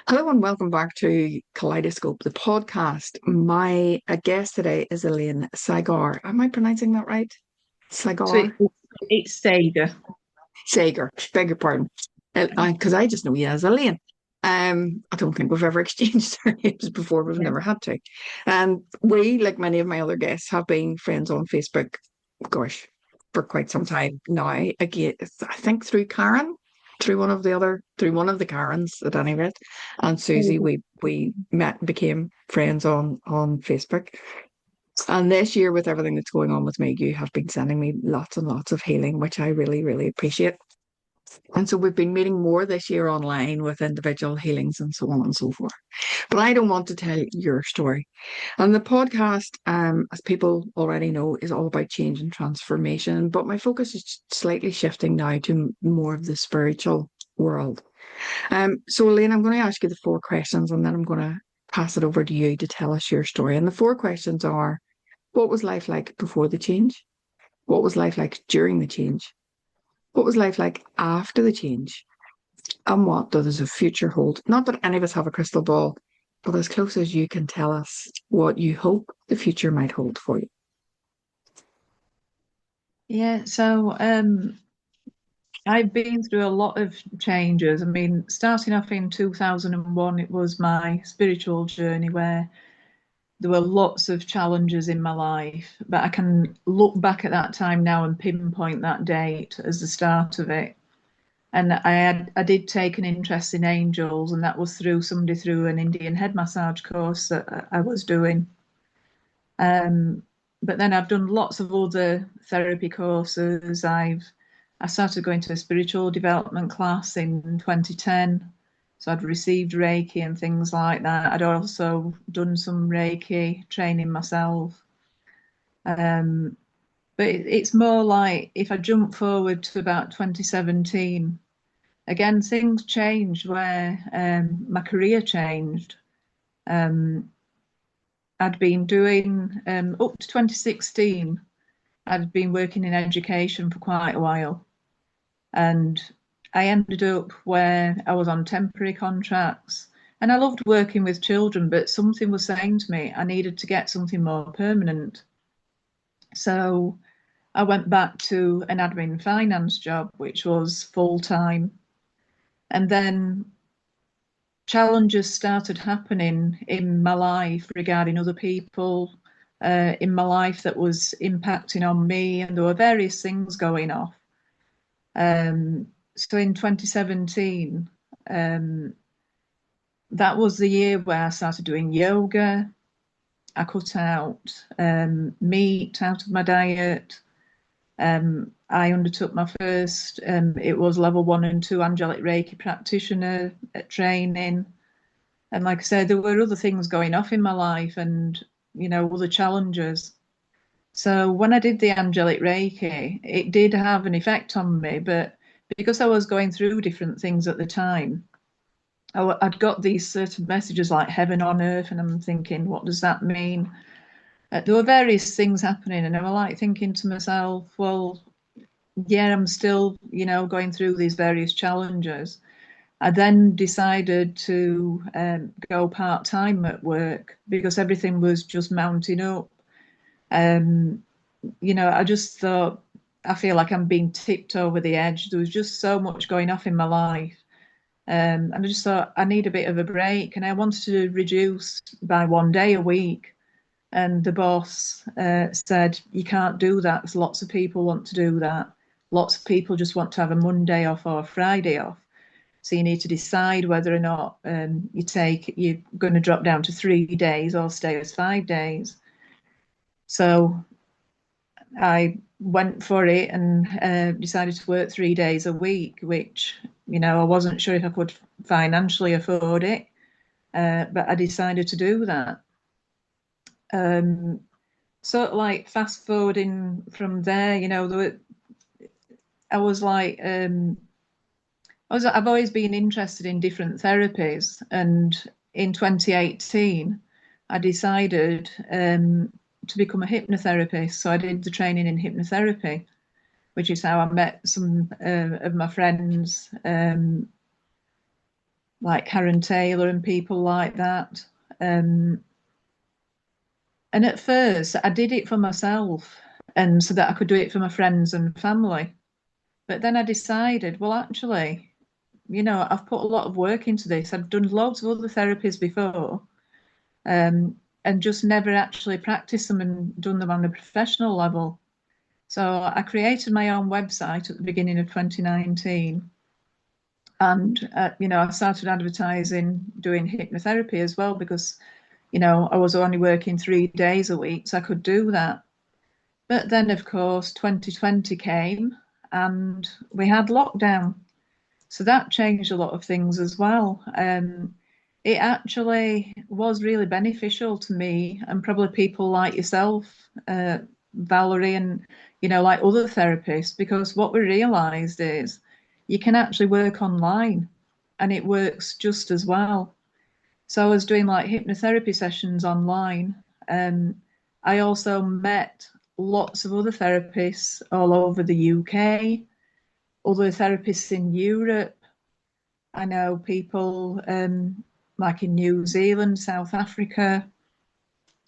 Hello and welcome back to Kaleidoscope, the podcast. My guest today is Elaine Sagar. Am I pronouncing that right? So Sagar? it's Saga. Sagar, beg your pardon. Because I just know you as Elaine. I don't think we've ever exchanged our names before. We've Yeah. never had to. And we, like many of my other guests, have been friends on Facebook, gosh, for quite some time now. Again, I think through Karen, through one of the Karens at any rate, and Susie, we met and became friends on Facebook. And this year, with everything that's going on with me, you have been sending me lots and lots of healing, which I really, really appreciate. And so we've been meeting more this year online with individual healings and so on and so forth. But I don't want to tell your story. And the podcast, as people already know, is all about change and transformation. But my focus is slightly shifting now to more of the spiritual world. So, Elaine, I'm going to ask you the four questions and then I'm going to pass it over to you to tell us your story. And the four questions are: what was life like before the change? What was life like during the change? What was life like after the change? And what does the future hold? Not that any of us have a crystal ball, but as close as you can tell us what you hope the future might hold for you. Yeah, so I've been through a lot of changes. I mean, starting off in 2001, it was my spiritual journey where there were lots of challenges in my life, but I can look back at that time now and pinpoint that date as the start of it. And I did take an interest in angels, and that was through an Indian head massage course that I was doing. Um, but then I've done lots of other therapy courses. I started going to a spiritual development class in 2010. So I'd received Reiki and things like that. I'd also done some Reiki training myself. Um, but it's more like if I jump forward to about 2017, again, things changed where my career changed. Um, I'd been doing up to 2016. I'd been working in education for quite a while, and I ended up where I was on temporary contracts. And I loved working with children, but something was saying to me I needed to get something more permanent. So I went back to an admin finance job, which was full time. And then challenges started happening in my life regarding other people in my life that was impacting on me, and there were various things going off. So in 2017, um, that was the year where I started doing yoga. I cut out meat out of my diet. I undertook my first, it was level 1 and 2 Angelic Reiki Practitioner training. And like I said, there were other things going off in my life and, other challenges. So when I did the Angelic Reiki, it did have an effect on me, but because I was going through different things at the time, I'd got these certain messages like heaven on earth, and I'm thinking, what does that mean? There were various things happening, and I was like thinking to myself, well, yeah, I'm still, going through these various challenges. I then decided to go part time at work because everything was just mounting up. Um, I just thought, I feel like I'm being tipped over the edge. There was just so much going off in my life. And I just thought, I need a bit of a break. And I wanted to reduce by 1 day a week. And the boss said, you can't do that because lots of people want to do that. Lots of people just want to have a Monday off or a Friday off. So you need to decide whether or not you're going to drop down to 3 days or stay as 5 days. So I went for it and decided to work 3 days a week, which, I wasn't sure if I could financially afford it, but I decided to do that. Um, sort of like fast forwarding from there, I was like, I've always been interested in different therapies, and in 2018, I decided to become a hypnotherapist. So I did the training in hypnotherapy, which is how I met some of my friends. like Karen Taylor and people like that. And at first, I did it for myself and so that I could do it for my friends and family. But then I decided, well, actually, I've put a lot of work into this. I've done loads of other therapies before, and just never actually practiced them and done them on a professional level. So I created my own website at the beginning of 2019. And, I started advertising doing hypnotherapy as well because, I was only working 3 days a week, so I could do that. But then, of course, 2020 came and we had lockdown. So that changed a lot of things as well. It actually was really beneficial to me and probably people like yourself, Valerie, and like other therapists, because what we realised is you can actually work online and it works just as well. So I was doing like hypnotherapy sessions online. I also met lots of other therapists all over the UK, other therapists in Europe. I know people like in New Zealand, South Africa.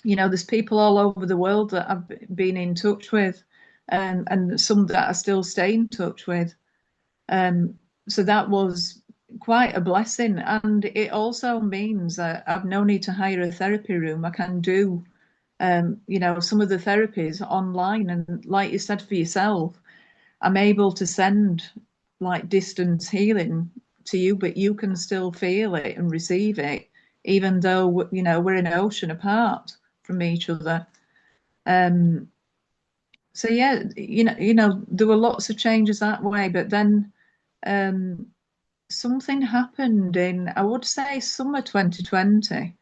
There's people all over the world that I've been in touch with, and some that I still stay in touch with. So that was quite a blessing. And it also means that I've no need to hire a therapy room. I can do, some of the therapies online. And like you said for yourself, I'm able to send like distance healing to you, but you can still feel it and receive it, even though we're an ocean apart from each other. So yeah, there were lots of changes that way, but then something happened in, I would say, summer 2020.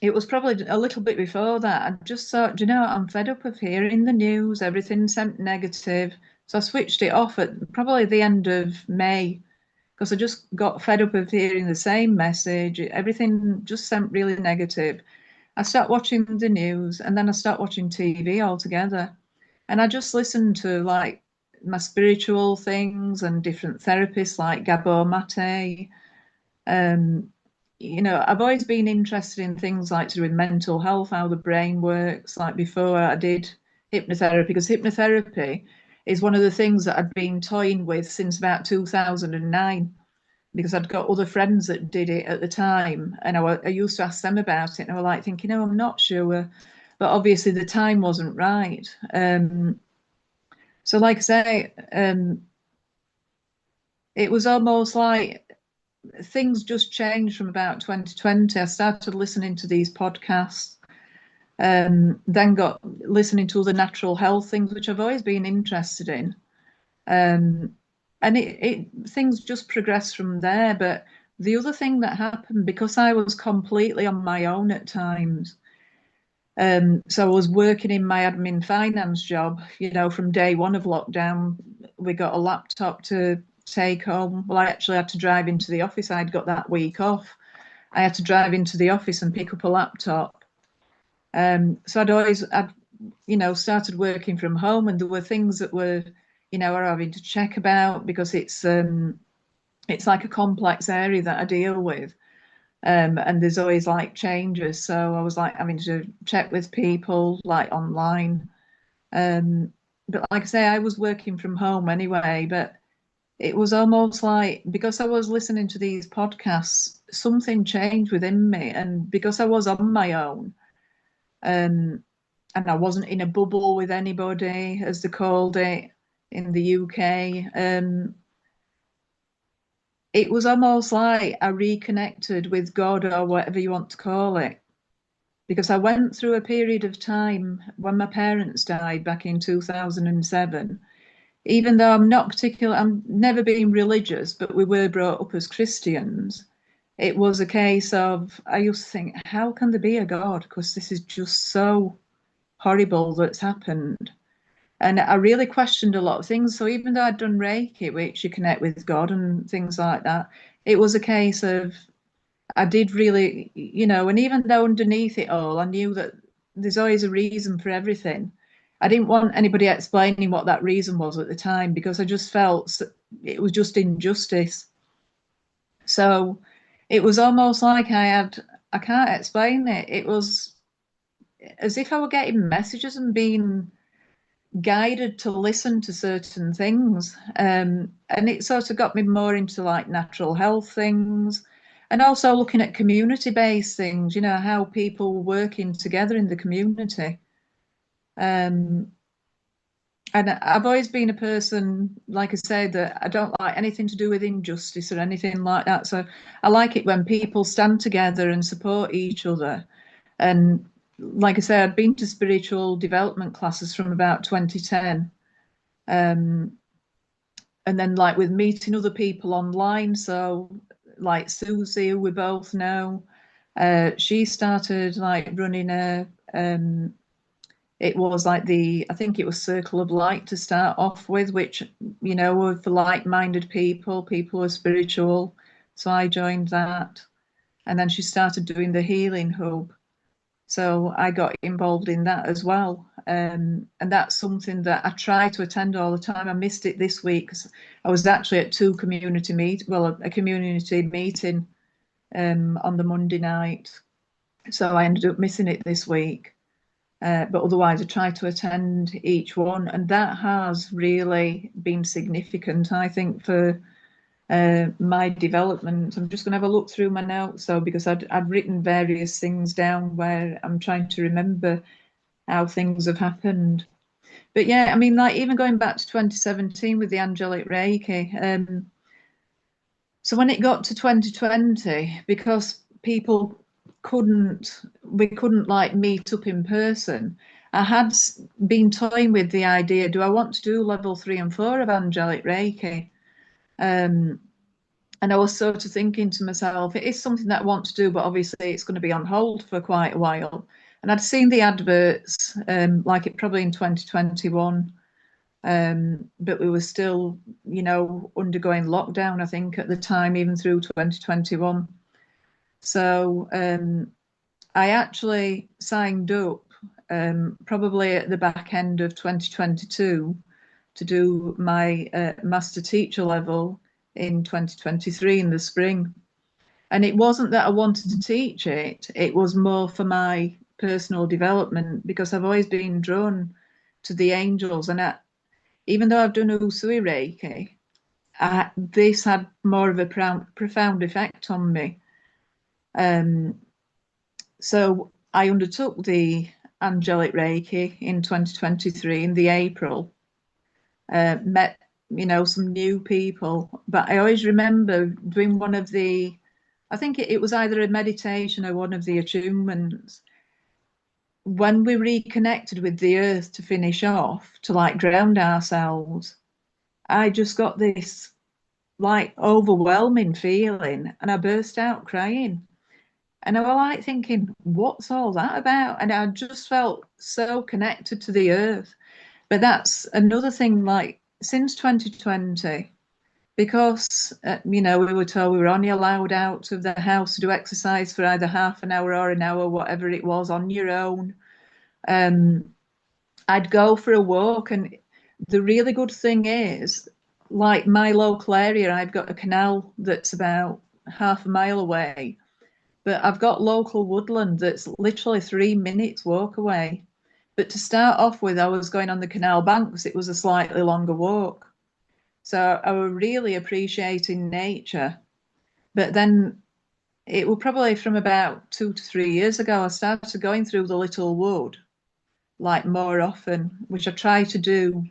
It was probably a little bit before that. I just thought, I'm fed up of hearing the news, everything sent negative. So I switched it off at probably the end of May because I just got fed up of hearing the same message. Everything just sent really negative. I started watching the news and then I started watching TV altogether. And I just listened to like my spiritual things and different therapists like Gabor Mate. Um, I've always been interested in things like to do with mental health, how the brain works. Like before I did hypnotherapy, because hypnotherapy is one of the things that I'd been toying with since about 2009, because I'd got other friends that did it at the time, and I used to ask them about it, and I was like thinking, I'm not sure, but obviously the time wasn't right. So, like I say, it was almost like things just changed from about 2020. I started listening to these podcasts, then got listening to other natural health things, which I've always been interested in. And things just progressed from there. But the other thing that happened, because I was completely on my own at times, so I was working in my admin finance job, from day one of lockdown. We got a laptop to take home. Well, I actually had to drive into the office. I'd got that week off. I had to drive into the office and pick up a laptop. So I'd started working from home, and there were things that were, are having to check about because it's like a complex area that I deal with. And there's always like changes. So I was like having to check with people like online. But like I say, I was working from home anyway, but it was almost like because I was listening to these podcasts, something changed within me. And because I was on my own, and I wasn't in a bubble with anybody, as they called it in the UK, it was almost like I reconnected with God or whatever you want to call it. Because I went through a period of time when my parents died back in 2007. Even though I'm never been religious, but we were brought up as Christians. It was a case of, I used to think, how can there be a God? Because this is just so horrible that's happened. And I really questioned a lot of things. So even though I'd done Reiki, which you connect with God and things like that, it was a case of I did really, and even though underneath it all, I knew that there's always a reason for everything. I didn't want anybody explaining what that reason was at the time because I just felt it was just injustice. So it was almost like I can't explain it. It was as if I were getting messages and being guided to listen to certain things. And it sort of got me more into like natural health things and also looking at community-based things, you know, how people working together in the community. Um, and I've always been a person, like I say, that I don't like anything to do with injustice or anything like that. So I like it when people stand together and support each other. And like I say, I'd been to spiritual development classes from about 2010. Um, and then like with meeting other people online. So like Susie, who we both know, she started like running it was like I think it was Circle of Light to start off with, which, you know, were for like-minded people, people who are spiritual. So I joined that. And then she started doing the Healing Hub. So I got involved in that as well. And that's something that I try to attend all the time. I missed it this week because I was actually at two a community meeting on the Monday night. So I ended up missing it this week. But otherwise, I try to attend each one. And that has really been significant, I think, for my development. I'm just going to have a look through my notes, though, because I'd written various things down where I'm trying to remember how things have happened. But yeah, I mean, like even going back to 2017 with the Angelic Reiki. So when it got to 2020, because we couldn't like meet up in person. I had been toying with the idea: do I want to do level 3 and 4 of Angelic Reiki? And I was sort of thinking to myself, it is something that I want to do, but obviously it's going to be on hold for quite a while. And I'd seen the adverts, like it probably in 2021, but we were still, you know, undergoing lockdown, I think, at the time, even through 2021. So I actually signed up probably at the back end of 2022 to do my master teacher level in 2023 in the spring. And it wasn't that I wanted to teach it, it was more for my personal development because I've always been drawn to the angels. And even though I've done Usui Reiki, this had more of a profound effect on me. So I undertook the Angelic Reiki in 2023 in the April, met, you know, some new people, but I always remember doing one of I think it was either a meditation or one of the attunements. When we reconnected with the earth to finish off, to like ground ourselves, I just got this like overwhelming feeling and I burst out crying. And I was like thinking, what's all that about? And I just felt so connected to the earth. But that's another thing, like since 2020, because, you know, we were told we were only allowed out of the house to do exercise for either half an hour or an hour, whatever it was, on your own. I'd go for a walk. And the really good thing is, like my local area, I've got a canal that's about half a mile away. But I've got local woodland that's literally 3 minutes walk away. But to start off with, I was going on the canal banks. It was a slightly longer walk. So I was really appreciating nature. But then it was probably from about 2 to 3 years ago, I started going through the little wood like more often, which I try to do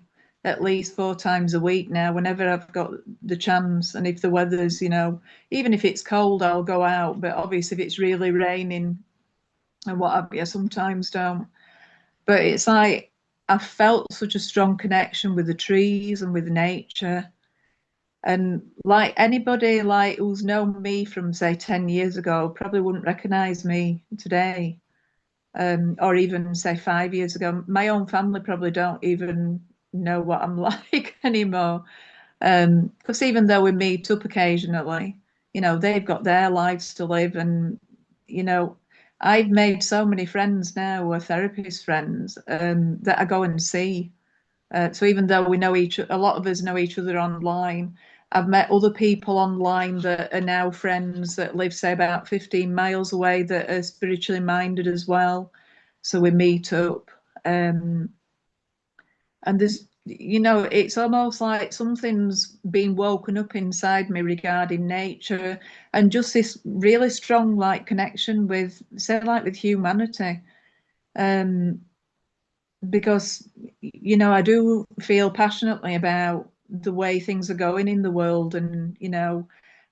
at least 4 times a week now, whenever I've got the chance. And if the weather's, you know, even if it's cold, I'll go out. But obviously, if it's really raining and what have you, I sometimes don't. But it's like I felt such a strong connection with the trees and with nature. And like anybody like who's known me from say 10 years ago probably wouldn't recognize me today, or even say 5 years ago. My own family probably don't even know what I'm like anymore. Because even though we meet up occasionally, you know, they've got their lives to live. And, you know, I've made so many friends now, or therapist friends, that I go and see. So even though we know a lot of us know each other online, I've met other people online that are now friends that live, say, about 15 miles away that are spiritually minded as well. So we meet up. And there's, it's almost like something's been woken up inside me regarding nature and just this really strong, like, connection with, say, like with humanity. Because, I do feel passionately about the way things are going in the world and,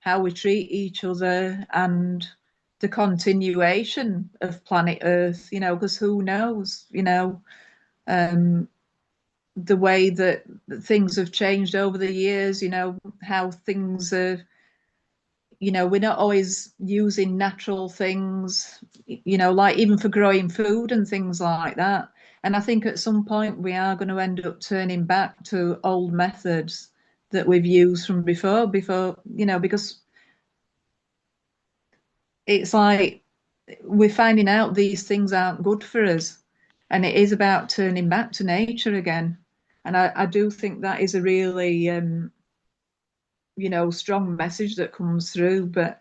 how we treat each other and the continuation of planet Earth, because who knows, the way that things have changed over the years, how things are, we're not always using natural things, like even for growing food and things like that. And I think at some point we are going to end up turning back to old methods that we've used from before, because it's like we're finding out these things aren't good for us. And it is about turning back to nature again. And I do think that is a really, strong message that comes through. But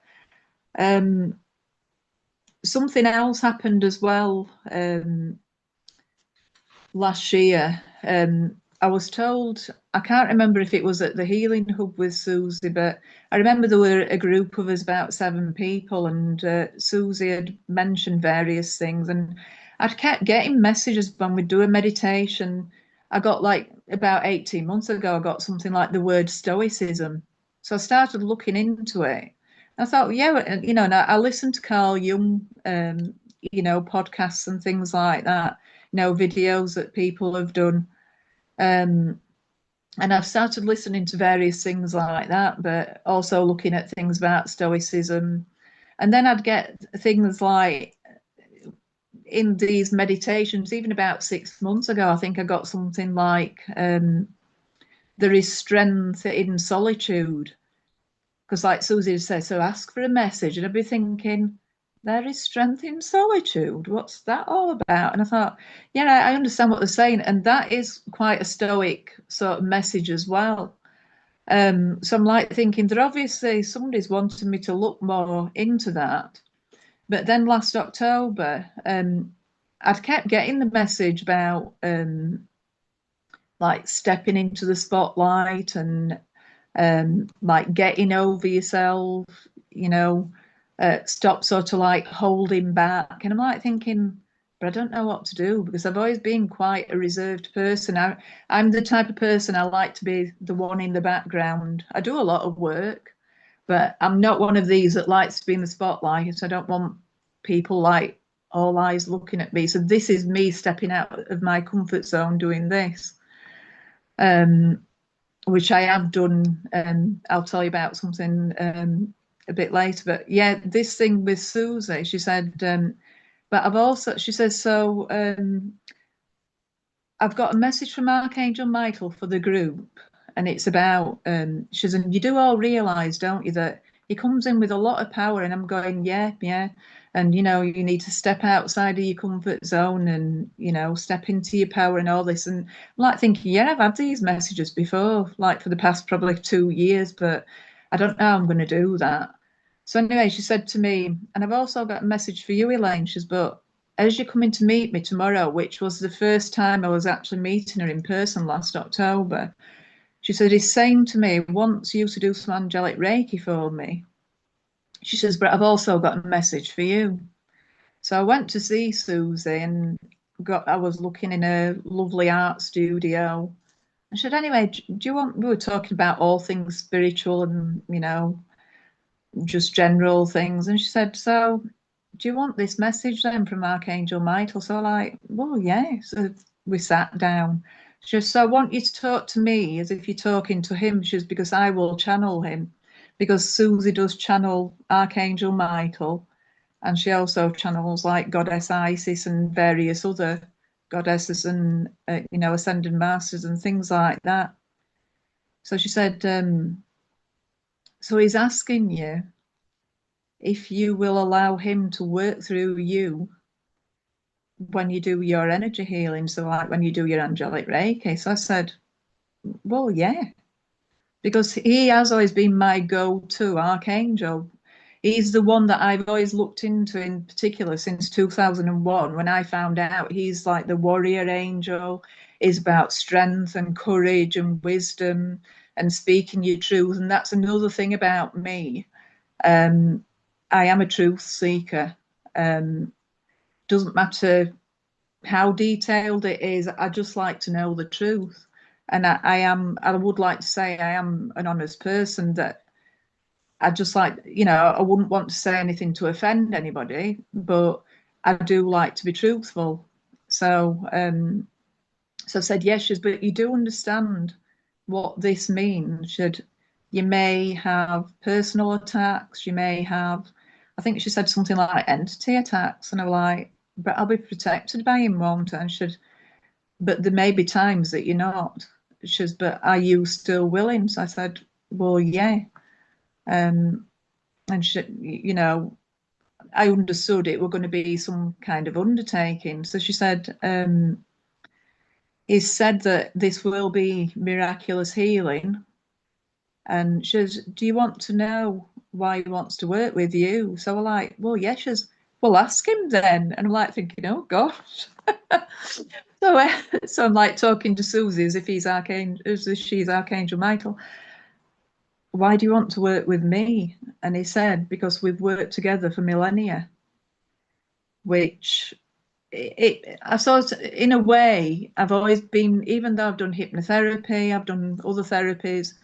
something else happened as well last year. I was told, I can't remember if it was at the Healing Hub with Susie, but I remember there were a group of us, about 7 people, and Susie had mentioned various things. And I'd kept getting messages when we'd do a meditation. I got, like, about 18 months ago, I got something like the word stoicism. So I started looking into it. I thought, yeah, and I listened to Carl Jung, podcasts and things like that, videos that people have done. And I've started listening to various things like that, but also looking at things about stoicism. And then I'd get things like in these meditations, even about 6 months ago, I think I got something like there is strength in solitude. Because, like Susie said, so ask for a message. And I'd be thinking, there is strength in solitude. What's that all about? And I thought, yeah, I understand what they're saying. And that is quite a stoic sort of message as well. So I'm like thinking that obviously somebody's wanting me to look more into that. But then last October, I'd kept getting the message about like stepping into the spotlight and like getting over yourself, stop sort of like holding back. And I'm like thinking, but I don't know what to do because I've always been quite a reserved person. I'm the type of person I like to be the one in the background. I do a lot of work, but I'm not one of these that likes to be in the spotlight. I don't want people like all eyes looking at me. So this is me stepping out of my comfort zone doing this. Which I have done. I'll tell you about something a bit later. But yeah, this thing with Susie, she said, but I've also, she says, so I've got a message from Archangel Michael for the group, and it's about, she says, and you do all realise, don't you, that he comes in with a lot of power, and I'm going, yeah, yeah. And, you need to step outside of your comfort zone and, step into your power and all this. And I'm like thinking, yeah, I've had these messages before, like for the past probably 2 years, but I don't know how I'm going to do that. So anyway, she said to me, and I've also got a message for you, Elaine. She says, but as you're coming to meet me tomorrow, which was the first time I was actually meeting her in person last October, she said, he's saying to me, wants you to do some angelic Reiki for me. She says, but I've also got a message for you. So I went to see Susie and I was looking in a lovely art studio. I said, anyway, do you want, we were talking about all things spiritual and, just general things. And she said, so do you want this message then from Archangel Michael? So I'm like, well, yeah. So we sat down. She said, so I want you to talk to me as if you're talking to him. She says, because I will channel him. Because Susie does channel Archangel Michael. And she also channels like Goddess Isis and various other goddesses and, ascended masters and things like that. So she said, so he's asking you if you will allow him to work through you when you do your energy healing. So like when you do your angelic Reiki. So I said, well, yeah, because he has always been my go-to archangel. He's the one that I've always looked into in particular since 2001 when I found out he's like the warrior angel, is about strength and courage and wisdom and speaking your truth. And that's another thing about me. I am a truth seeker. Doesn't matter how detailed it is, I just like to know the truth. And I would like to say I am an honest person, that I just like, I wouldn't want to say anything to offend anybody, but I do like to be truthful. So, so I said, yes, but you do understand what this means. You may have personal attacks, you may have, I think she said something like entity attacks, and I'm like, but I'll be protected by him, won't I? And she said, but there may be times that you're not. She says, but are you still willing? So I said, well, yeah. And she, I understood it were going to be some kind of undertaking. So she said, he said that this will be miraculous healing. And she says, do you want to know why he wants to work with you? So we're like, well, yes. She says, well, ask him then. And I'm like thinking, oh gosh. So I'm like talking to Susie as if she's Archangel Michael. Why do you want to work with me? And he said, because we've worked together for millennia, which I sort of, in a way, I've always been, even though I've done hypnotherapy, I've done other therapies,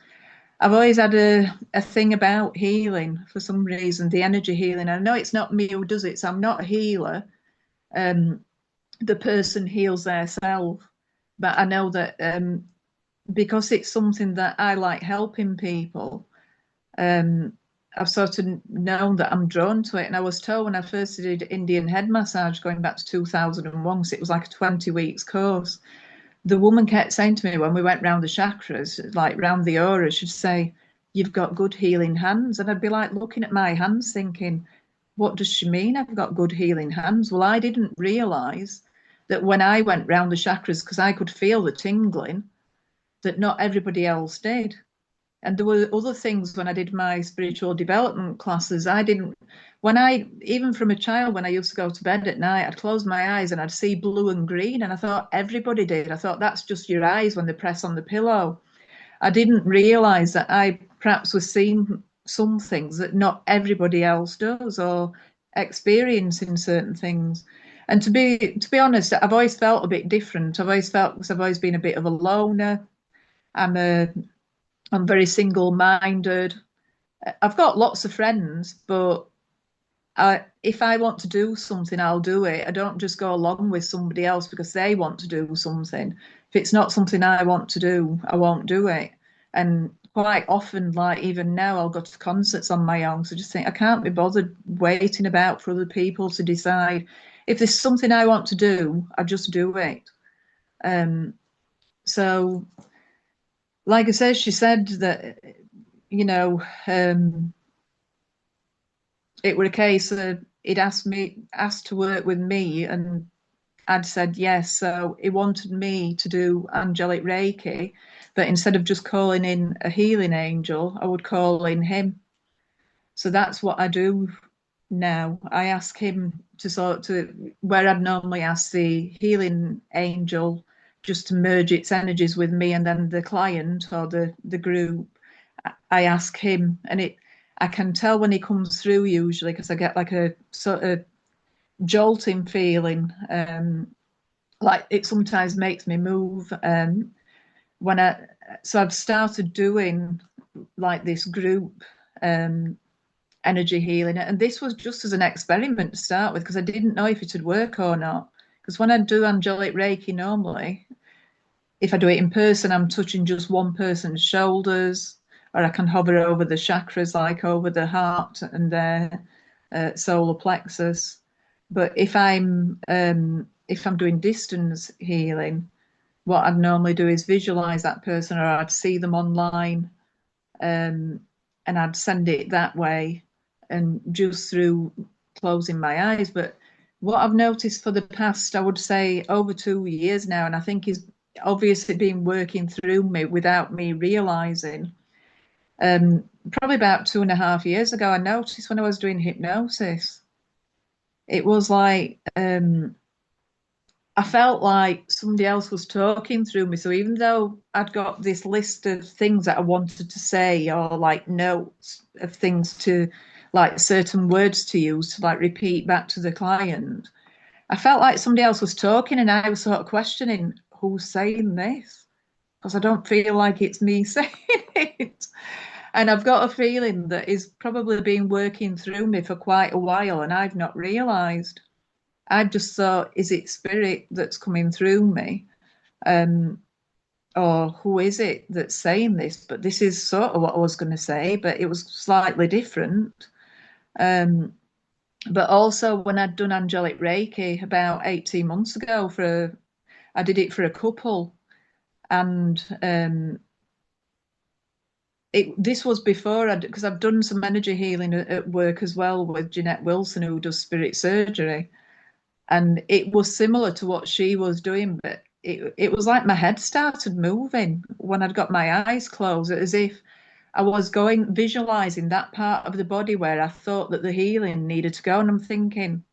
I've always had a thing about healing for some reason, the energy healing. I know it's not me who does it, so I'm not a healer. The person heals themselves. But I know that because it's something that I like helping people, I've sort of known that I'm drawn to it. And I was told when I first did Indian head massage going back to 2001, so it was like a 20 weeks course, the woman kept saying to me when we went round the chakras, like round the aura, she'd say, you've got good healing hands. And I'd be like looking at my hands thinking, what does she mean I've got good healing hands? Well, I didn't realise that when I went round the chakras, because I could feel the tingling, that not everybody else did. And there were other things when I did my spiritual development classes. Even from a child, when I used to go to bed at night, I'd close my eyes and I'd see blue and green. And I thought everybody did. I thought that's just your eyes when they press on the pillow. I didn't realize that I perhaps was seeing some things that not everybody else does, or experiencing certain things. And to be honest, I've always felt a bit different. Because I've always been a bit of a loner. I'm very single-minded. I've got lots of friends, but if I want to do something, I'll do it. I don't just go along with somebody else because they want to do something. If it's not something I want to do, I won't do it. And quite often, like even now, I'll go to concerts on my own. So just think, I can't be bothered waiting about for other people to decide. If there's something I want to do, I just do it. So, like I said, she said that, it were a case that he'd asked to work with me, and I'd said yes. So he wanted me to do angelic Reiki, but instead of just calling in a healing angel, I would call in him. So that's what I do now. I ask him where I'd normally ask the healing angel just to merge its energies with me, and then the client or the group, I ask him, and I can tell when he comes through usually because I get like a sort of jolting feeling. Like it sometimes makes me move. So I've started doing like this group energy healing, and this was just as an experiment to start with because I didn't know if it would work or not. Because when I do angelic Reiki normally, if I do it in person, I'm touching just one person's shoulders, or I can hover over the chakras, like over the heart and their solar plexus. But if I'm doing distance healing, what I'd normally do is visualize that person, or I'd see them online, and I'd send it that way, and just through closing my eyes. But what I've noticed for the past, I would say, over 2 years now, and I think is obviously been working through me without me realizing, Probably about 2.5 years ago, I noticed when I was doing hypnosis, it was like I felt like somebody else was talking through me. So even though I'd got this list of things that I wanted to say, or like notes of things to, like certain words to use to like repeat back to the client, I felt like somebody else was talking, and I was sort of questioning who's saying this, because I don't feel like it's me saying it. And I've got a feeling that it's probably been working through me for quite a while, and I've not realised. I just thought, is it spirit that's coming through me? Um, or who is it that's saying this? But this is sort of what I was going to say, but it was slightly different. Um, but also when I'd done Angelic Reiki about 18 months ago I did it for a couple, and this was before because I've done some energy healing at work as well with Jeanette Wilson, who does spirit surgery. And it was similar to what she was doing, but it was like my head started moving when I'd got my eyes closed, as if I was going visualizing that part of the body where I thought that the healing needed to go. And I'm thinking,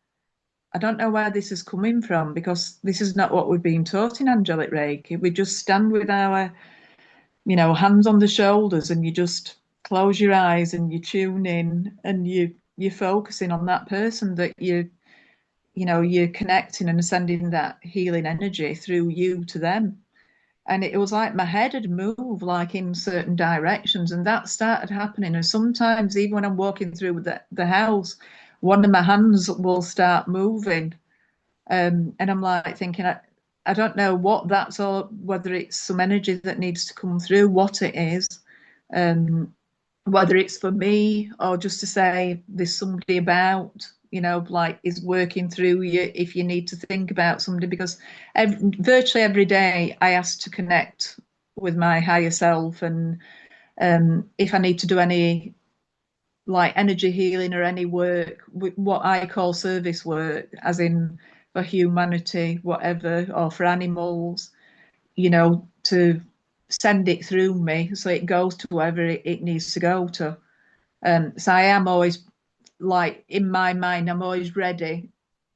I don't know where this is coming from, because this is not what we've been taught in Angelic Reiki. We just stand with our, hands on the shoulders, and you just close your eyes and you tune in, and you're focusing on that person that you're connecting and sending that healing energy through you to them. And it was like my head had moved like in certain directions, and that started happening. And sometimes even when I'm walking through the house, one of my hands will start moving. And I'm like thinking, I don't know what that's all, whether it's some energy that needs to come through, what it is, um, whether it's for me or just to say there's somebody about, like is working through you if you need to think about somebody. Because virtually every day I ask to connect with my higher self, and if I need to do any like energy healing or any work, what I call service work, as in for humanity, whatever, or for animals, to send it through me so it goes to wherever it needs to go to. So I am always, like, in my mind, I'm always ready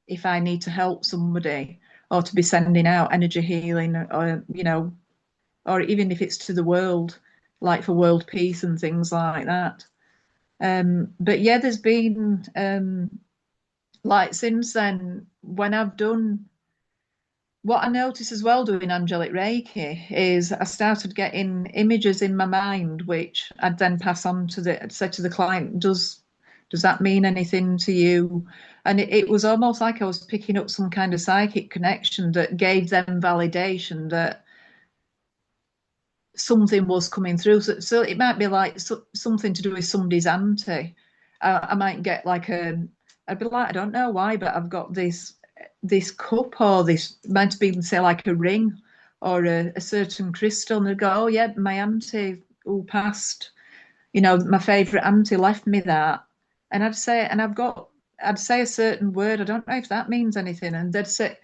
if I need to help somebody, or to be sending out energy healing, or even if it's to the world, like for world peace and things like that. But yeah, there's been like since then, when I've done what I noticed as well doing Angelic Reiki, is I started getting images in my mind, which I'd then pass on said to the client, does that mean anything to you? And it was almost like I was picking up some kind of psychic connection that gave them validation that something was coming through. So it might be like something to do with somebody's auntie. I might get like I'd be like, I don't know why, but I've got this cup, or this might have been, say, like a ring or a certain crystal, and they'd go, oh yeah, my auntie who passed, my favourite auntie left me that. And I'd say a certain word. I don't know if that means anything. And they'd say,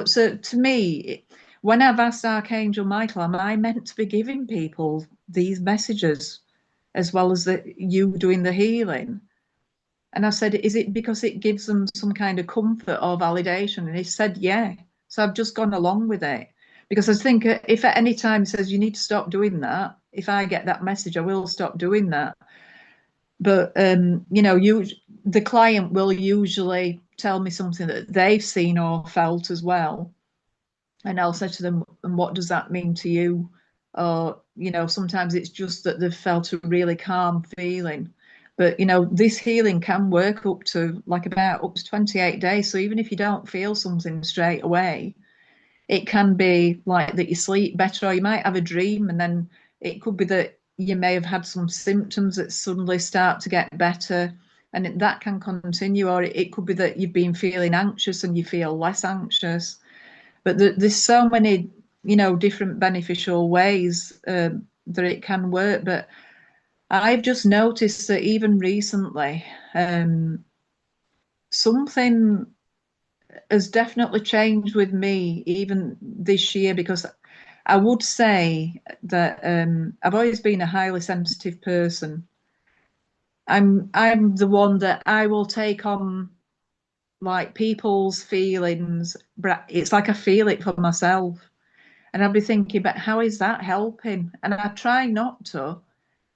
so to me, when I've asked Archangel Michael, am I meant to be giving people these messages as well as you doing the healing? And I said, is it because it gives them some kind of comfort or validation? And he said, yeah. So I've just gone along with it. Because I think if at any time he says you need to stop doing that, if I get that message, I will stop doing that. But the client will usually tell me something that they've seen or felt as well, and I'll say to them, and what does that mean to you? Or sometimes it's just that they've felt a really calm feeling. But this healing can work up to 28 days. So even if you don't feel something straight away, it can be like that you sleep better, or you might have a dream, and then it could be that you may have had some symptoms that suddenly start to get better, and that can continue. Or it could be that you've been feeling anxious and you feel less anxious. But there's so many, different beneficial ways that it can work. But I've just noticed that even recently, something has definitely changed with me, even this year, because I would say that I've always been a highly sensitive person. I'm the one that I will take on like people's feelings, but it's like I feel it for myself. And I'll be thinking, but how is that helping? And I try not to,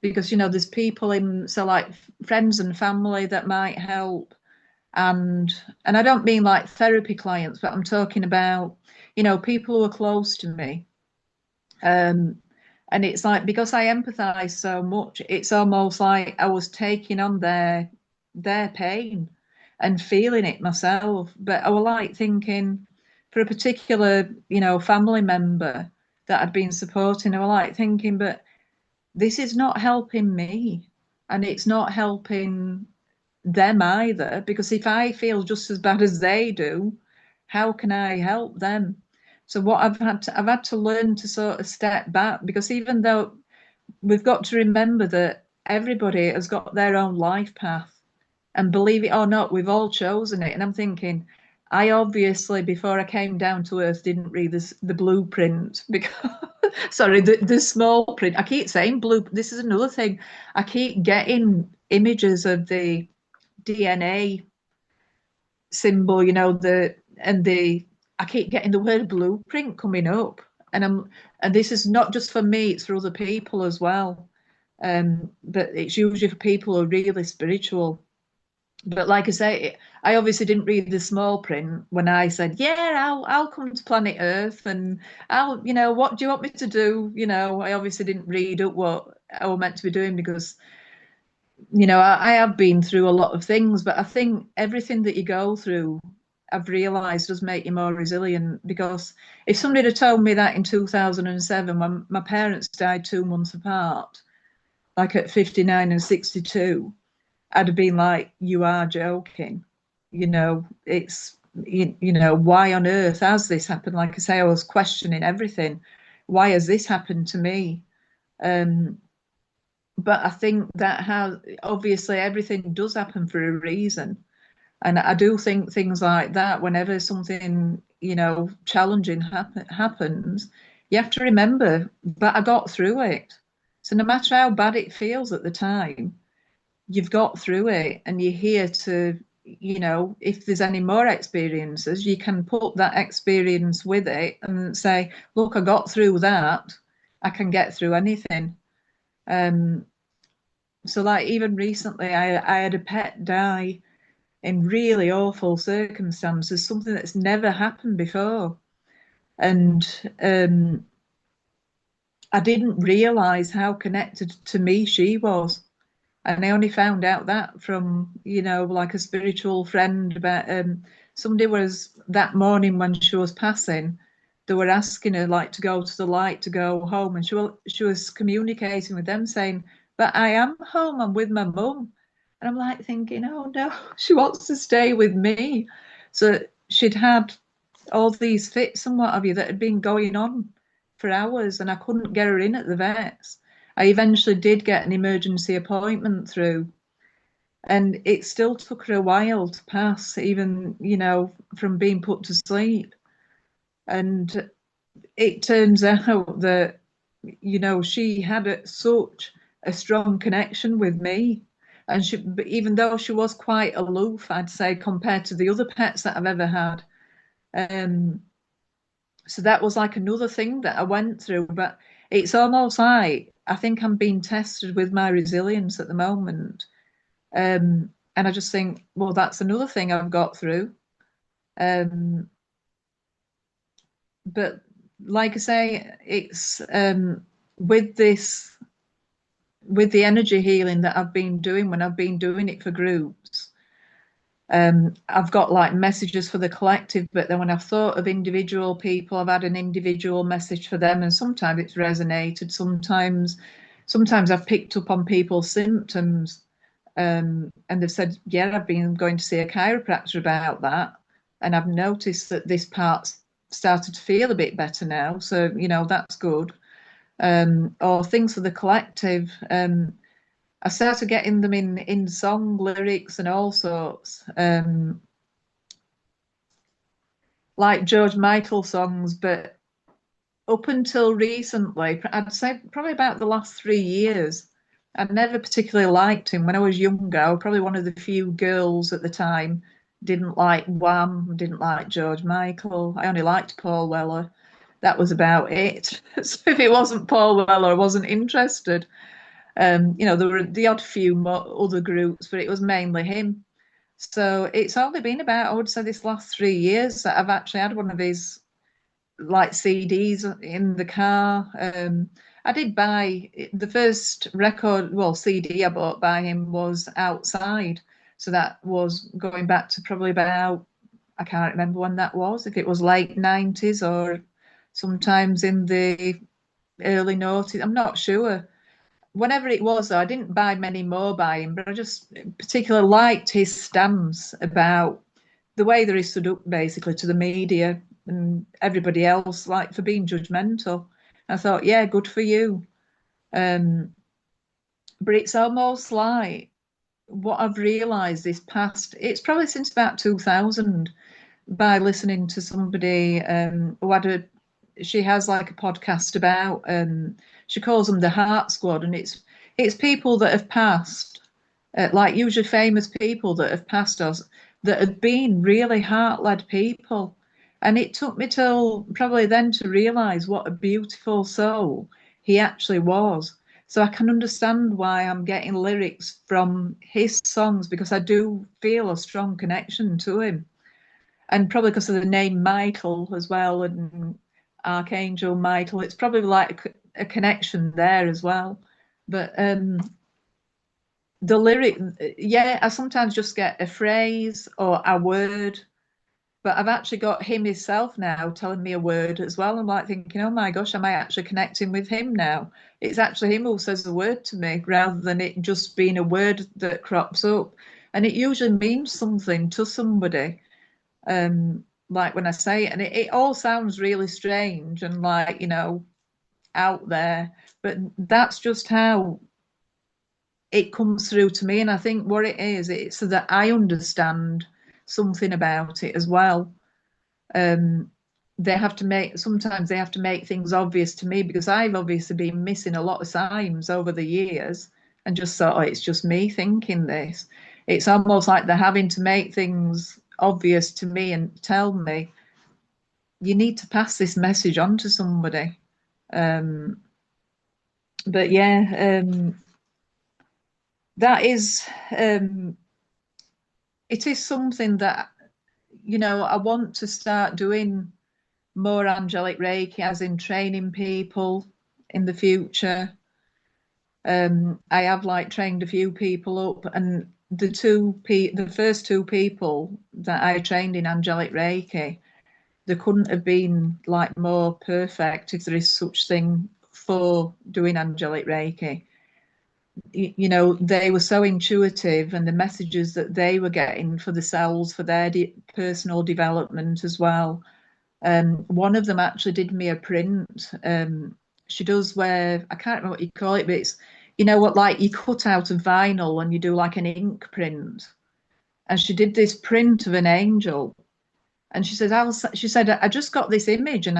because there's people in, so like friends and family that might help. And I don't mean like therapy clients, but I'm talking about, people who are close to me. Um, and it's like, because I empathize so much, it's almost like I was taking on their pain and feeling it myself. But I was like thinking, for a particular, family member that I'd been supporting, I was like thinking, but this is not helping me, and it's not helping them either, because if I feel just as bad as they do, how can I help them? So what I've had to learn to sort of step back, because even though we've got to remember that everybody has got their own life path, and believe it or not, we've all chosen it. And I'm thinking, I obviously, before I came down to earth, didn't read the blueprint, because sorry, the small print. I keep saying blue. This is another thing. I keep getting images of the DNA symbol, I keep getting the word blueprint coming up. And this is not just for me, it's for other people as well. But it's usually for people who are really spiritual. But like I say, I obviously didn't read the small print when I said, "Yeah, I'll come to planet Earth, and what do you want me to do?" I obviously didn't read up what I was meant to be doing, because I have been through a lot of things, but I think everything that you go through, I've realised, does make you more resilient. Because if somebody had told me that in 2007, when my parents died 2 months apart, like at 59 and 62, I'd have been like, "You are joking." It's, why on earth has this happened? Like I say, I was questioning everything. Why has this happened to me? Um, but I think that has, obviously, everything does happen for a reason. And I do think things like that, whenever something, challenging happens, you have to remember, but I got through it. So no matter how bad it feels at the time, you've got through it, and you're here to, if there's any more experiences, you can put that experience with it and say, look, I got through that. I can get through anything. Um, so like even recently, I had a pet die in really awful circumstances, something that's never happened before. And I didn't realize how connected to me she was. And I only found out that from, like a spiritual friend, about somebody was that morning when she was passing, they were asking her like to go to the light to go home, and she was communicating with them saying, "But I am home, I'm with my mum." And I'm like thinking, oh no, she wants to stay with me. So she'd had all these fits and what have you that had been going on for hours, and I couldn't get her in at the vets. I eventually did get an emergency appointment through, and it still took her a while to pass, even, from being put to sleep. And it turns out that, she had such a strong connection with me. And even though she was quite aloof, I'd say, compared to the other pets that I've ever had. Um, so that was like another thing that I went through. But it's almost like I think I'm being tested with my resilience at the moment. And I just think, well, that's another thing I've got through. Um, but like I say, it's with this, with the energy healing that I've been doing when I've been doing it for groups. I've got like messages for the collective, but then when I've thought of individual people, I've had an individual message for them, and sometimes it's resonated. Sometimes I've picked up on people's symptoms, and they've said, "Yeah, I've been going to see a chiropractor about that, and I've noticed that this part's started to feel a bit better now. So that's good." Or things for the collective. I started getting them in song lyrics and all sorts, like George Michael songs, but up until recently, I'd say probably about the last 3 years, I never particularly liked him. When I was younger, I was probably one of the few girls at the time didn't like Wham, didn't like George Michael. I only liked Paul Weller. That was about it. So if it wasn't Paul Weller, I wasn't interested. There were the odd few other groups, but it was mainly him. So it's only been about, I would say, this last 3 years that I've actually had one of his like CDs in the car. I did buy the first record, well, CD I bought by him was Outside. So that was going back to probably about, I can't remember when that was, if it was late 90s or sometimes in the early noughties. I'm not sure. Whenever it was, though, I didn't buy many more by him, but I just particularly liked his stance about the way that he stood up basically to the media and everybody else, like for being judgmental. I thought, yeah, good for you. But it's almost like what I've realised this past, it's probably since about 2000, by listening to somebody who had she has like a podcast about, she calls them the Heart Squad, and it's people that have passed, like usually famous people that have passed us, that have been really heart-led people. And it took me till probably then to realise what a beautiful soul he actually was. So I can understand why I'm getting lyrics from his songs, because I do feel a strong connection to him. And probably because of the name Michael as well, and Archangel Michael, it's probably like a connection there as well. But the lyric, yeah, I sometimes just get a phrase or a word, but I've actually got him himself now telling me a word as well. I'm like thinking, oh my gosh, am I actually connecting with him now? It's actually him who says the word to me rather than it just being a word that crops up. And it usually means something to somebody, like when I say it, and it all sounds really strange and like, out there, but that's just how it comes through to me. And I think what it is, it's so that I understand something about it as well. They have to make, sometimes they have to make things obvious to me, because I've obviously been missing a lot of signs over the years and just thought, oh, it's just me thinking this. It's almost like they're having to make things obvious to me and tell me, you need to pass this message on to somebody. But yeah, that is, it is something that, I want to start doing more angelic Reiki, as in training people in the future. I have like trained a few people up, and the first two people that I trained in angelic Reiki, they couldn't have been like more perfect, if there is such thing for doing angelic Reiki. They were so intuitive, and the messages that they were getting for the cells, for their personal development as well. One of them actually did me a print. She does where, I can't remember what you call it, but it's, what, like you cut out a vinyl and you do like an ink print. And she did this print of an angel. And she said, I just got this image, and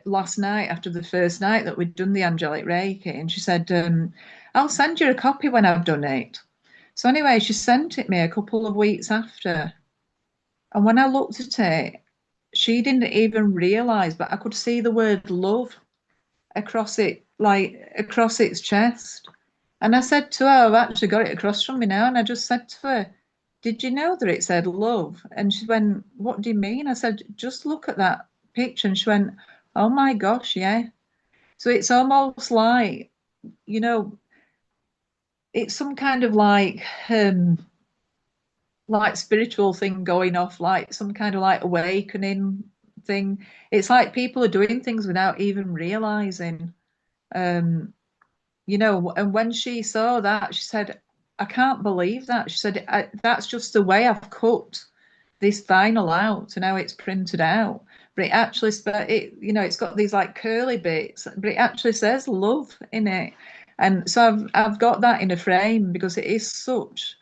last night, after the first night that we'd done the angelic Reiki, and she said, I'll send you a copy when I've done it. So anyway, she sent it me a couple of weeks after. And when I looked at it, she didn't even realise, but I could see the word love across it, like across its chest. And I said to her, I've actually got it across from me now. And I just said to her, did you know that it said love? And she went, what do you mean? I said, just look at that picture. And she went, oh my gosh, yeah. So it's almost it's some kind of like spiritual thing going off, like some kind of like awakening thing. It's like people are doing things without even realizing. And when she saw that, she said, I can't believe that. She said, that's just the way I've cut this vinyl out and how it's printed out. But it actually, it's got these like curly bits, but it actually says love in it. And so I've got that in a frame, because it is such,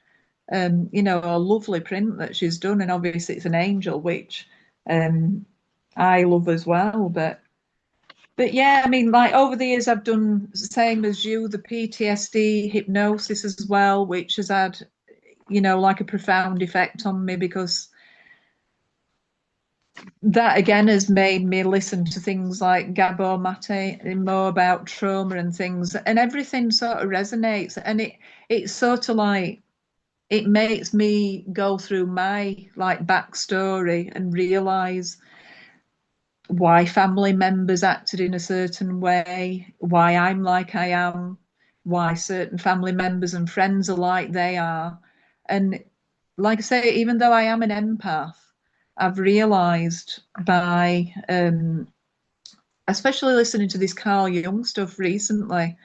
a lovely print that she's done. And obviously it's an angel, which I love as well. But But yeah, I mean, like over the years, I've done same as you, the PTSD hypnosis as well, which has had, like a profound effect on me, because that again has made me listen to things like Gabor Mate and more about trauma and things, and everything sort of resonates, and it's sort of like it makes me go through my like backstory and realize why family members acted in a certain way, why I'm like I am, why certain family members and friends are like they are. And like I say, even though I am an empath, I've realized by especially listening to this Carl Jung stuff recently,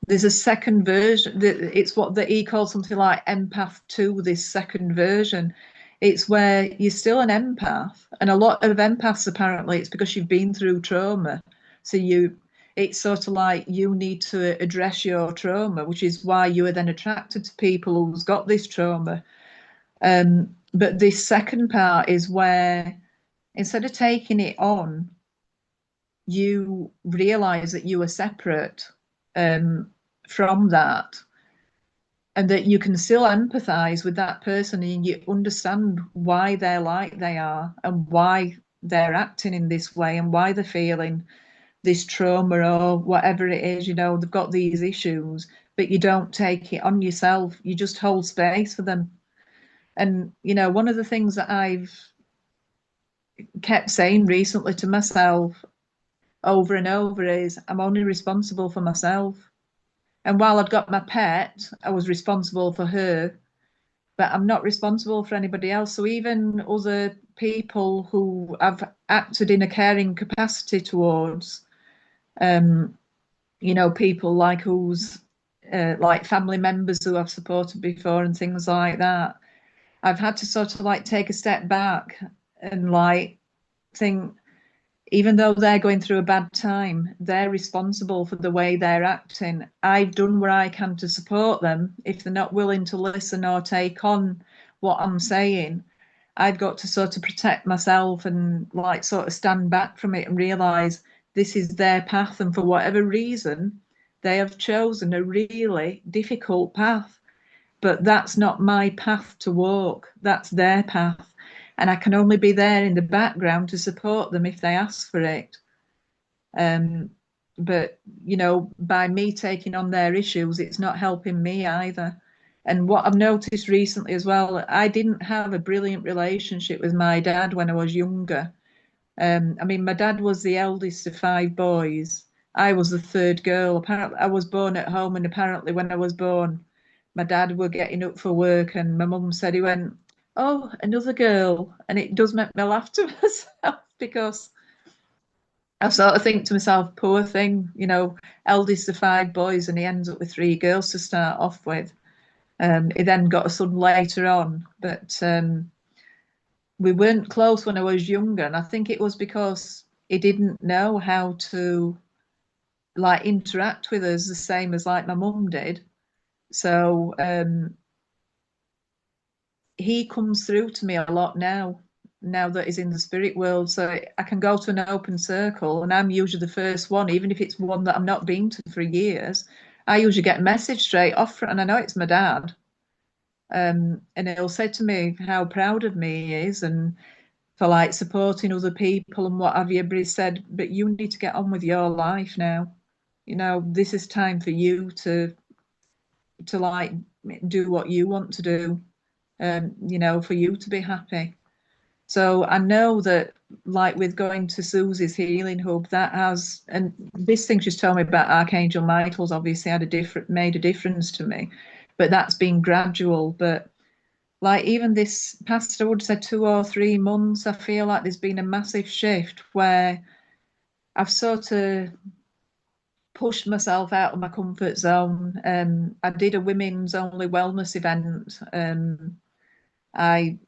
there's a second version. It's what that he calls something like empath 2, this second version. It's where you're still an empath, and a lot of empaths apparently it's because you've been through trauma. So it's sort of like you need to address your trauma, which is why you are then attracted to people who's got this trauma. But this second part is where instead of taking it on, you realize that you are separate from that, and that you can still empathize with that person, and you understand why they're like they are and why they're acting in this way and why they're feeling this trauma or whatever it is. They've got these issues, but you don't take it on yourself. You just hold space for them. And one of the things that I've kept saying recently to myself over and over is I'm only responsible for myself. And while I'd got my pet, I was responsible for her, but I'm not responsible for anybody else. So even other people who I've acted in a caring capacity towards, people like who's like family members who I've supported before and things like that, I've had to sort of like take a step back and like think, even though they're going through a bad time, they're responsible for the way they're acting. I've done what I can to support them. If they're not willing to listen or take on what I'm saying, I've got to sort of protect myself and like sort of stand back from it and realize this is their path. And for whatever reason, they have chosen a really difficult path. But that's not my path to walk. That's their path. And I can only be there in the background to support them if they ask for it. But, by me taking on their issues, it's not helping me either. And what I've noticed recently as well, I didn't have a brilliant relationship with my dad when I was younger. I mean, my dad was the eldest of 5 boys. I was the third girl. Apparently, I was born at home, and apparently, when I was born, my dad were getting up for work, and my mum said, he went, "Oh, another girl." And it does make me laugh to myself, because I sort of think to myself, poor thing, eldest of 5 boys, and he ends up with 3 girls to start off with. He then got a son later on, but we weren't close when I was younger, and I think it was because he didn't know how to like interact with us the same as like my mum did. So he comes through to me a lot now that he's in the spirit world. So I can go to an open circle, and I'm usually the first one, even if it's one that I've not been to for years. I usually get a message straight off, and I know it's my dad. And he'll say to me how proud of me he is, and for like supporting other people and what have you. But he said, but you need to get on with your life now. This is time for you to like do what you want to do, for you to be happy. So I know that, like with going to Susie's Healing Hub, that has, and this thing she's told me about Archangel Michael's obviously made a difference to me, but that's been gradual. But like even this past, I would say 2 or 3 months, I feel like there's been a massive shift where I've sort of pushed myself out of my comfort zone. I did a women's only wellness event. I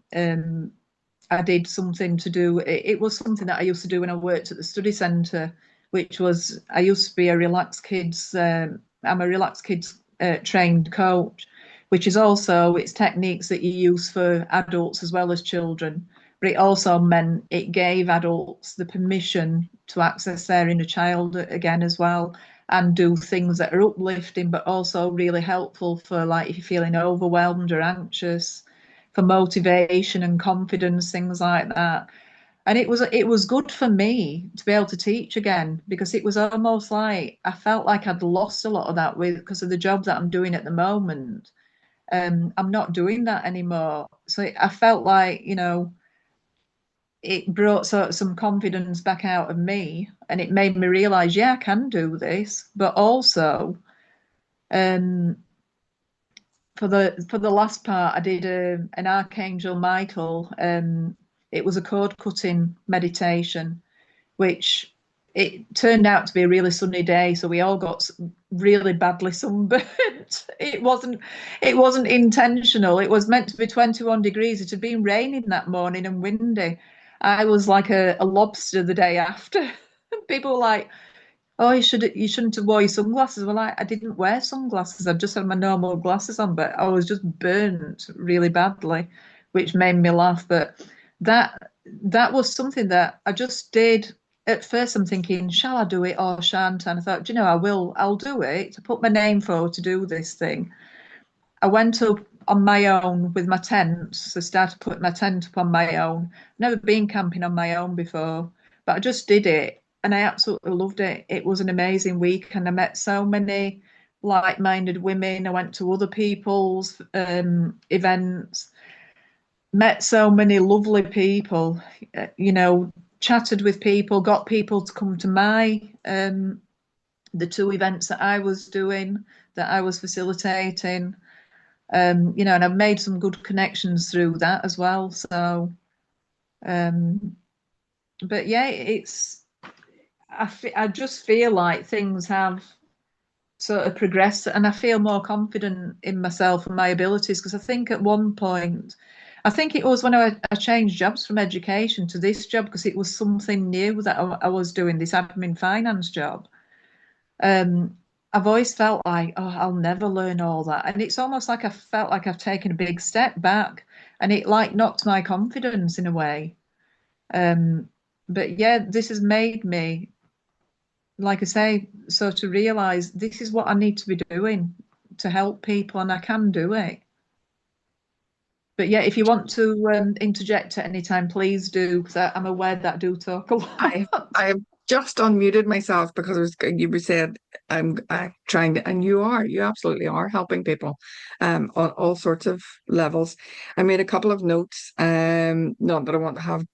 I did something to do. It was something that I used to do when I worked at the study centre, which was I used to be a relaxed kids. I'm a relaxed kids trained coach, which is also it's techniques that you use for adults as well as children. but it also meant it gave adults the permission to access their inner child again as well, and do things that are uplifting but also really helpful for, like, if you're feeling overwhelmed or anxious, for motivation and confidence, things like that. And it was good for me to be able to teach again, because it was almost like I felt like I'd lost a lot of that with because of the job that I'm doing at the moment. I'm not doing that anymore. So I felt like, it brought some confidence back out of me, and it made me realize, yeah, I can do this. But also, um, for the last part, I did an Archangel Michael. It was a code cutting meditation, which it turned out to be a really sunny day, so we all got really badly sunburnt. It wasn't intentional. It was meant to be 21 degrees. It had been raining that morning and windy. I was like a lobster the day after. People were like, "Oh, you shouldn't have wore your sunglasses." Well, I didn't wear sunglasses. I just had my normal glasses on, but I was just burnt really badly, which made me laugh. But that was something that I just did. At first, I'm thinking, shall I do it or shan't? And I thought, I will. I'll do it. To put my name forward to do this thing. I went up on my own with my tent. So I started putting my tent up on my own. Never been camping on my own before, but I just did it and I absolutely loved it. It was an amazing week and I met so many like-minded women. I went to other people's events, met so many lovely people, chatted with people, got people to come to my the two events that I was doing, that I was facilitating. And I've made some good connections through that as well. So, um, but yeah, I just feel like things have sort of progressed, and I feel more confident in myself and my abilities. Because I think at one point, I think it was when I changed jobs from education to this job, because it was something new that I was doing, this admin finance job. Um, I've always felt like, oh, I'll never learn all that. And it's almost like I felt like I've taken a big step back, and it like knocked my confidence in a way. Um, but yeah, this has made me, like I say, so to realize this is what I need to be doing to help people, and I can do it. But yeah, if you want to interject at any time, please do, because I'm aware that I do talk a I lot. I've just unmuted myself because you were said I'm trying to, and you absolutely are helping people on all sorts of levels. I made a couple of notes, not that I want to have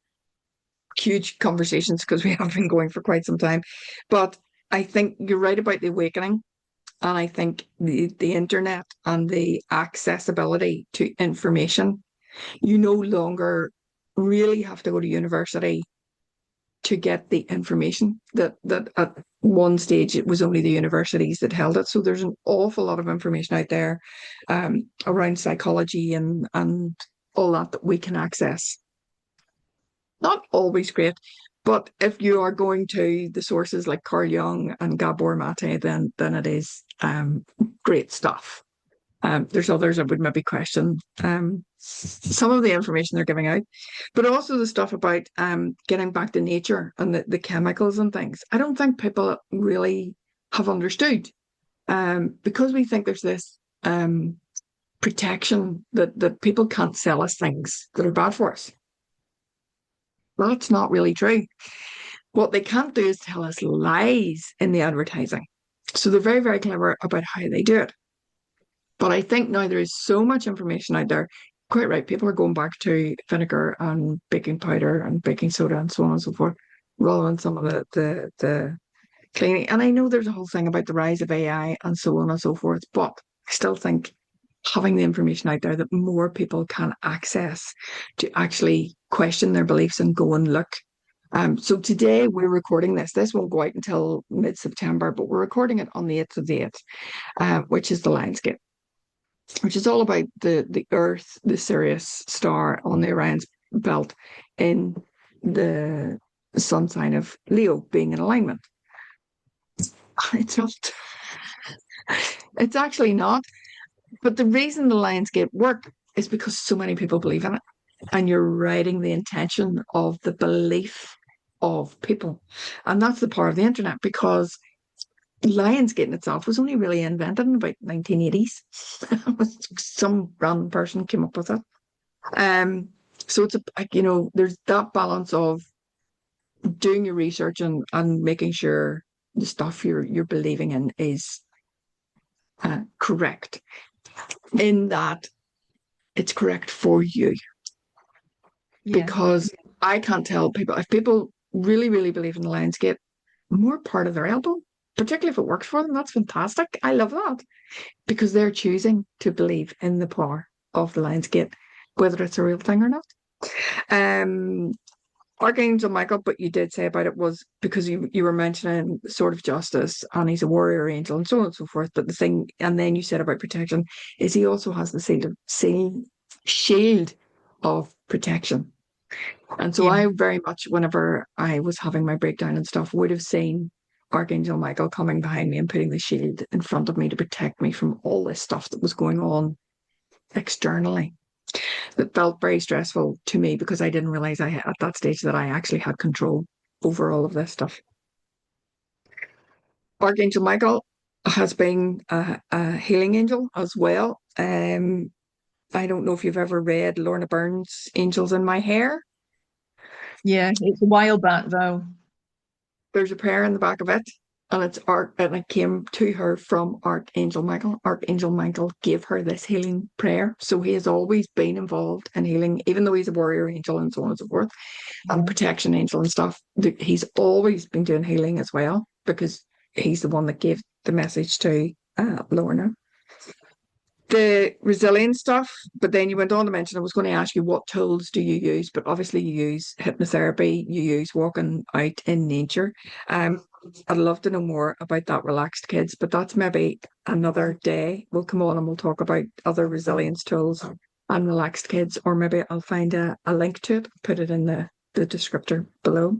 huge conversations because we have been going for quite some time, but I think you're right about the awakening, and I think the internet and the accessibility to information, you no longer really have to go to university to get the information that at one stage it was only the universities that held it. So there's an awful lot of information out there around psychology and all that we can access. Not always great, but if you are going to the sources like Carl Jung and Gabor Mate, then it is great stuff. There's others I would maybe question some of the information they're giving out, but also the stuff about getting back to nature and the chemicals and things. I don't think people really have understood, because we think there's this protection that people can't sell us things that are bad for us. Well, that's not really true. What they can't do is tell us lies in the advertising. So they're very, very clever about how they do it. But I think now there is so much information out there. Quite right. People are going back to vinegar and baking powder and baking soda and so on and so forth, rather than some of the cleaning. And I know there's a whole thing about the rise of AI and so on and so forth, but I still think having the information out there that more people can access to actually question their beliefs and go and look. So today we're recording this. This won't go out until mid-September, but we're recording it on the 8th of the 8th, which is the Lionsgate, which is all about the Earth, the Sirius star on the Orion's belt in the sun sign of Leo being in alignment. It's not. It's actually not. But the reason the Lionsgate work is because so many people believe in it. and you're writing the intention of the belief of people. And that's the power of the internet, because Lionsgate in itself was only really invented in about 1980s. Some random person came up with it. Um, so it's there's that balance of doing your research and making sure the stuff you're believing in is correct, in that it's correct for you. Yeah. Because I can't tell people, if people really, really believe in the Lionsgate, more part of their elbow, particularly if it works for them. That's fantastic. I love that, because they're choosing to believe in the power of the Lionsgate, whether it's a real thing or not. Um, Archangel Michael, but you did say about it was because you were mentioning sort of justice, and he's a warrior angel and so on and so forth. But the thing, and then you said about protection, is he also has the shield of protection. And so Yeah. I very much, whenever I was having my breakdown and stuff, would have seen Archangel Michael coming behind me and putting the shield in front of me to protect me from all this stuff that was going on externally. That felt very stressful to me, because I didn't realize at that stage that I actually had control over all of this stuff. Archangel Michael has been a healing angel as well. I don't know if you've ever read Lorna Burns' Angels in My Hair. Yeah. It's a while back though. There's a prayer in the back of it, and it came to her from Archangel Michael. Archangel Michael gave her this healing prayer. So he has always been involved in healing, even though he's a warrior angel and so on and so forth, and Yeah. protection angel and stuff. He's always been doing healing as well, because he's the one that gave the message to Lorna. The resilience stuff, but then you went on to mention, I was going to ask you, what tools do you use? But obviously you use hypnotherapy, you use walking out in nature. I'd love to know more about that, relaxed kids, but that's maybe another day. We'll come on and we'll talk about other resilience tools and relaxed kids, or maybe I'll find a link to it, put it in the descriptor below.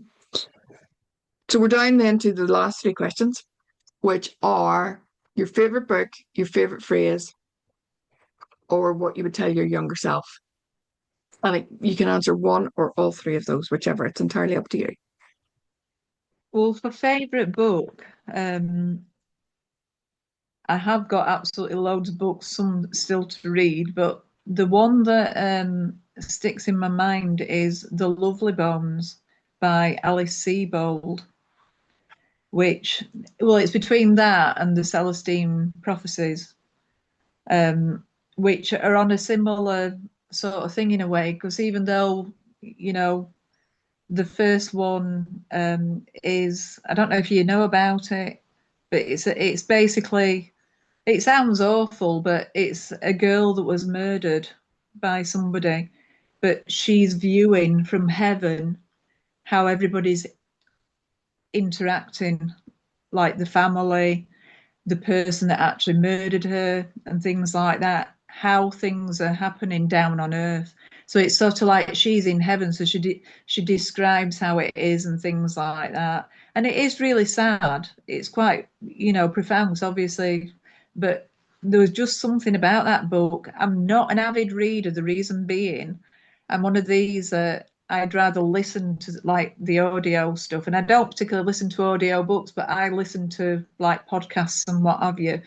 So we're down then to the last three questions, which are your favorite book, your favorite phrase, or what you would tell your younger self. And you can answer one or all three of those, whichever. It's entirely up to you. Well, for favorite book, I have got absolutely loads of books, some still to read, but the one that sticks in my mind is The Lovely Bones by Alice Sebold, which, well, it's between that and the Celestine Prophecies, which are on a similar sort of thing in a way, because even though, you know, the first one is, I don't know if you know about it, but it's basically, it sounds awful, but it's a girl that was murdered by somebody, but she's viewing from heaven how everybody's interacting, like the family, the person that actually murdered her, and things like that, how things are happening down on earth. So it's sort of like she's in heaven, so she describes how it is and things like that. And it is really sad. It's quite, profound, obviously, but there was just something about that book. I'm not an avid reader, the reason being I'm one of these I'd rather listen to like the audio stuff, and I don't particularly listen to audio books, but I listen to like podcasts and what have you.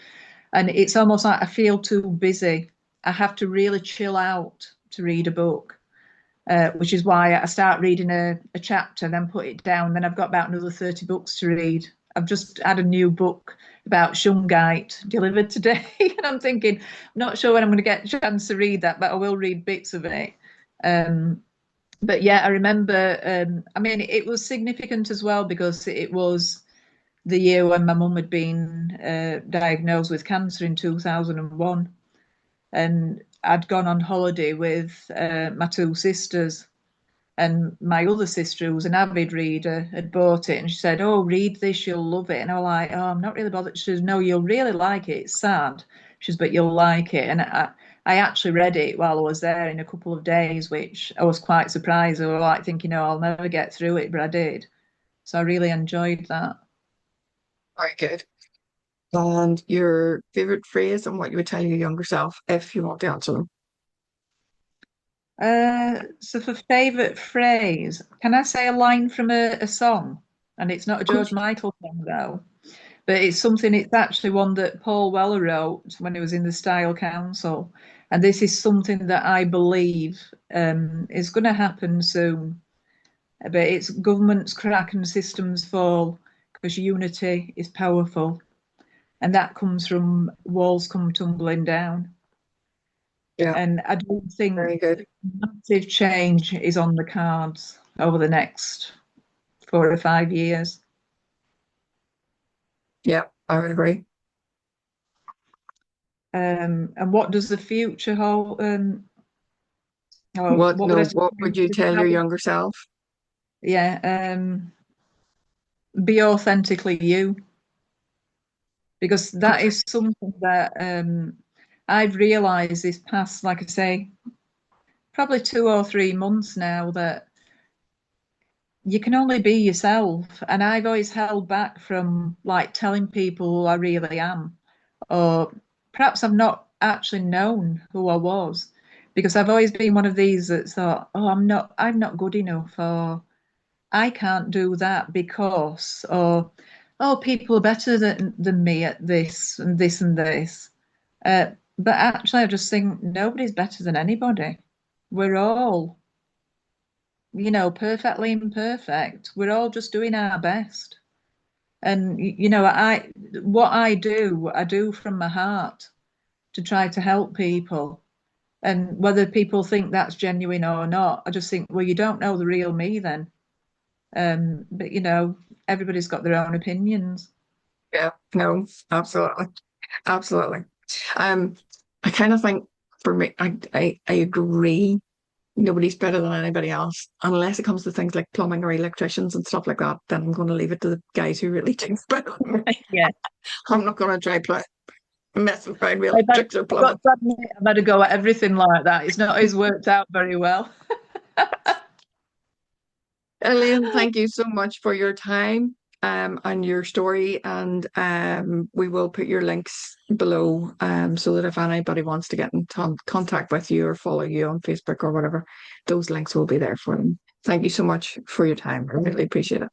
And it's almost like I feel too busy. I have to really chill out to read a book, which is why I start reading a chapter, then put it down. Then I've got about another 30 books to read. I've just had a new book about shungite delivered today, and I'm thinking, I'm not sure when I'm going to get a chance to read that, but I will read bits of it. But yeah, I remember, I mean, it was significant as well because it was the year when my mum had been diagnosed with cancer in 2001. And I'd gone on holiday with my two sisters. And my other sister, who was an avid reader, had bought it and she said, "Oh, read this, you'll love it." And I was like, "Oh, I'm not really bothered." She says, "No, you'll really like it. It's sad." She says, "But you'll like it." And I actually read it while I was there in a couple of days, which I was quite surprised. I was like thinking, "Oh, I'll never get through it," but I did. So I really enjoyed that. Very good. And your favorite phrase and what you would tell your younger self, if you want to answer them. So for favourite phrase, can I say a line from a song? And it's not a Of George course. Michael song though, but it's something, it's actually one that Paul Weller wrote when he was in the Style Council. And this is something that I believe is going to happen soon. But it's governments crack and systems fall because unity is powerful. And that comes from walls come tumbling down. Yeah, And I don't think very good. massive change is on the cards over the next 4 or 5 years. Yeah, I would agree. And what does the future hold? What What would I no, say? what would you tell your younger self? Yeah, be authentically you, because that Perfect. is something that I've realised this past, like I say, probably 2 or 3 months now, that you can only be yourself. And I've always held back from like telling people who I really am, or perhaps I've not actually known who I was, because I've always been one of these that thought, oh, I'm not good enough, or I can't do that because, or oh, people are better than me at this and this and this. But actually, I just think nobody's better than anybody. We're all, perfectly imperfect. We're all just doing our best. And what I do from my heart to try to help people. And whether people think that's genuine or not, I just think, well, you don't know the real me then. But everybody's got their own opinions. Yeah, no, absolutely. Absolutely. Um, I kind of think for me, I agree. Nobody's better than anybody else, unless it comes to things like plumbing or electricians and stuff like that. Then I'm going to leave it to the guys who really think better than me. Yeah. I'm not going to try messing around with I've, electrics or got plumbing. to admit, I've had to go at everything like that. It's not always worked out very well. Elaine, thank you so much for your time and your story. And we will put your links below so that if anybody wants to get in contact with you or follow you on Facebook or whatever, those links will be there for them. Thank you so much for your time. I really appreciate it.